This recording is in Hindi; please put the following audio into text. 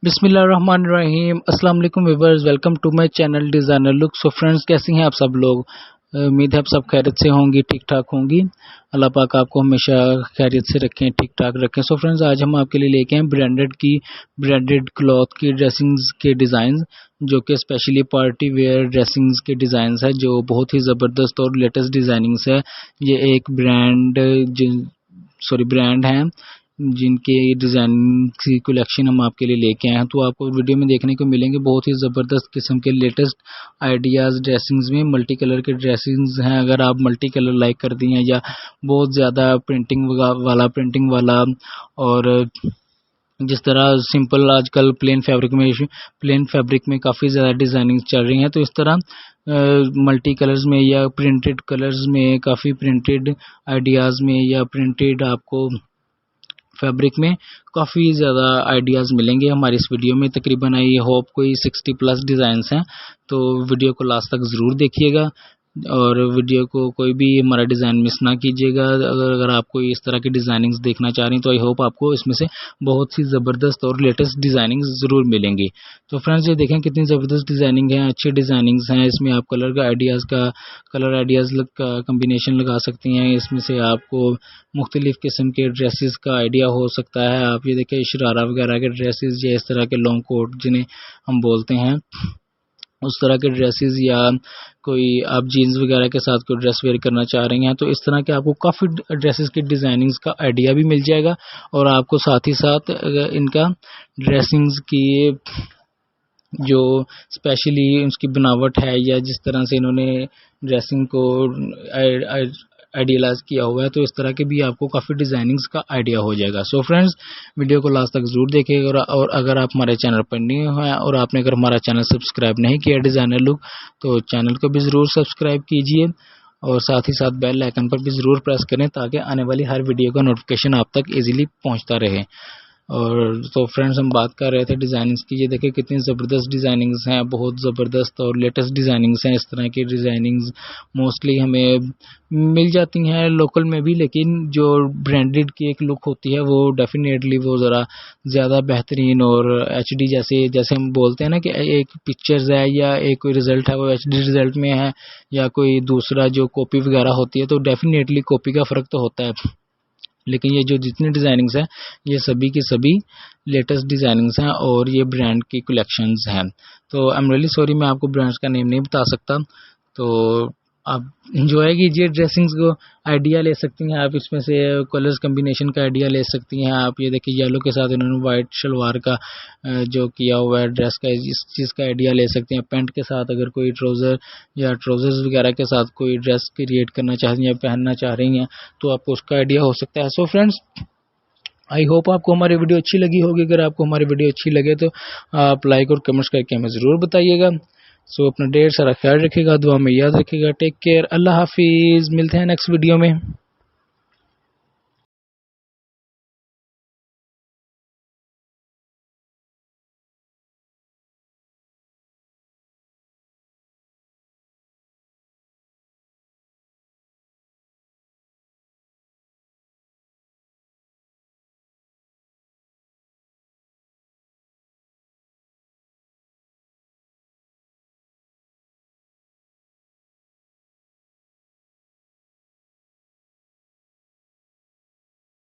बिस्मिल्लाहिर्रहमानिर्रहीम। अस्सलाम वालेकुम viewers, welcome to my channel designer look. So friends, कैसी हैं आप सब लोग? उम्मीद है आप सब खैरियत से होंगी, ठीक ठाक होंगी। अल्लाह पाक आपको हमेशा खैरियत से रखें, ठीक ठाक रखें। सो फ्रेंड्स, आज हम आपके लिए लेके हैं ब्रांडेड क्लॉथ की ड्रेसिंग्स के डिज़ाइन, जो कि स्पेशली पार्टी वेयर ड्रेसिंग्स के डिज़ाइन है, जो बहुत ही ज़बरदस्त और लेटेस्ट डिज़ाइनिंग्स है। ये एक ब्रांड है जिनके डिज़ाइन की कलेक्शन हम आपके लिए लेके आए हैं। तो आपको वीडियो में देखने को मिलेंगे बहुत ही ज़बरदस्त किस्म के लेटेस्ट आइडियाज़ ड्रेसिंग्स में। मल्टी कलर के ड्रेसिंग्स हैं, अगर आप मल्टी कलर लाइक कर दी हैं या बहुत ज़्यादा प्रिंटिंग वाला और जिस तरह सिंपल आजकल प्लेन फैब्रिक में काफ़ी ज़्यादा डिज़ाइनिंग चल रही हैं, तो इस तरह मल्टी कलर्स में या प्रिंटेड कलर्स में, काफ़ी प्रिंटेड आइडियाज़ में या प्रिंटेड आपको फैब्रिक में काफ़ी ज़्यादा आइडियाज़ मिलेंगे हमारी इस वीडियो में। तकरीबन आई होप कोई 60 प्लस डिज़ाइंस हैं, तो वीडियो को लास्ट तक ज़रूर देखिएगा और वीडियो को कोई भी हमारा डिज़ाइन मिस ना कीजिएगा। अगर आपको इस तरह की डिज़ाइनिंग्स देखना चाह रही हैं तो आई होप आपको इसमें से बहुत ही ज़बरदस्त और लेटेस्ट डिज़ाइनिंग्स ज़रूर मिलेंगी। तो फ्रेंड्स, ये देखें कितनी ज़बरदस्त डिज़ाइनिंग है, अच्छी डिज़ाइनिंग्स हैं। इसमें आप कलर आइडियाज़ का कम्बिनेशन लगा सकती हैं। इसमें से आपको मुख्तलिफ़ किस्म के ड्रेसेस का आइडिया हो सकता है। आप ये देखें शरारा वगैरह के ड्रेसेस या इस तरह के लॉन्ग कोट जिन्हें हम बोलते हैं, उस तरह के ड्रेसेस, या कोई आप जीन्स वगैरह के साथ कोई ड्रेस वेयर करना चाह रही हैं, तो इस तरह के आपको काफ़ी ड्रेसेस की डिज़ाइनिंग्स का आइडिया भी मिल जाएगा और आपको साथ ही साथ इनका ड्रेसिंग्स की जो स्पेशली उसकी बनावट है या जिस तरह से इन्होंने ड्रेसिंग को आइडियलाइज किया हुआ है, तो इस तरह के भी आपको काफ़ी डिज़ाइनिंग्स का आइडिया हो जाएगा। सो फ्रेंड्स, वीडियो को लास्ट तक ज़रूर देखिएगा और अगर आप हमारे चैनल पर न्यू हैं और आपने अगर हमारा चैनल सब्सक्राइब नहीं किया डिज़ाइनर लुक, तो चैनल को भी ज़रूर सब्सक्राइब कीजिए और साथ ही साथ बेल आइकन पर भी ज़रूर प्रेस करें ताकि आने वाली हर वीडियो का नोटिफिकेशन आप तक ईजिली पहुँचता रहे। और तो फ्रेंड्स, हम बात कर रहे थे डिज़ाइनिंग्स की। ये देखिए कितनी ज़बरदस्त डिज़ाइनिंग्स हैं, बहुत ज़बरदस्त और लेटेस्ट डिज़ाइनिंग्स हैं। इस तरह की डिज़ाइनिंग्स मोस्टली हमें मिल जाती हैं लोकल में भी, लेकिन जो ब्रांडेड की एक लुक होती है वो डेफिनेटली वो ज़रा ज़्यादा बेहतरीन और एचडी जैसे हम बोलते हैं ना कि एक पिक्चर्स है या एक कोई रिज़ल्ट है वो एचडी रिज़ल्ट में है या कोई दूसरा जो कॉपी वगैरह होती है, तो डेफिनेटली कॉपी का फ़र्क तो होता है। लेकिन ये जो जितनी डिज़ाइनिंग्स हैं ये सभी की सभी लेटेस्ट डिज़ाइनिंग्स हैं और ये ब्रांड की कलेक्शंस हैं। तो आई एम रियली सॉरी, मैं आपको ब्रांड्स का नेम नहीं बता सकता। तो आप इंजॉय कीजिए ड्रेसिंग्स को, आइडिया ले सकती हैं आप इसमें से, कलर्स कम्बिनेशन का आइडिया ले सकती हैं आप। ये देखिए येलो के साथ इन्होंने वाइट शलवार का जो किया हुआ है ड्रेस का, इस चीज़ का आइडिया ले सकते हैं। पैंट के साथ अगर कोई ट्राउज़र या ट्राउज़र्स वगैरह के साथ कोई ड्रेस क्रिएट करना चाह रही हैं या पहनना चाह रही हैं, तो आपको उसका आइडिया हो सकता है। सो फ्रेंड्स, आई होप आपको हमारी वीडियो अच्छी लगी होगी। अगर आपको हमारी वीडियो अच्छी लगे तो आप लाइक और कमेंट्स करके हमें ज़रूर बताइएगा। सो अपना ढेर सारा ख्याल रखिएगा, दुआ में याद रखिएगा। टेक केयर, अल्लाह हाफिज़। मिलते हैं नेक्स्ट वीडियो में।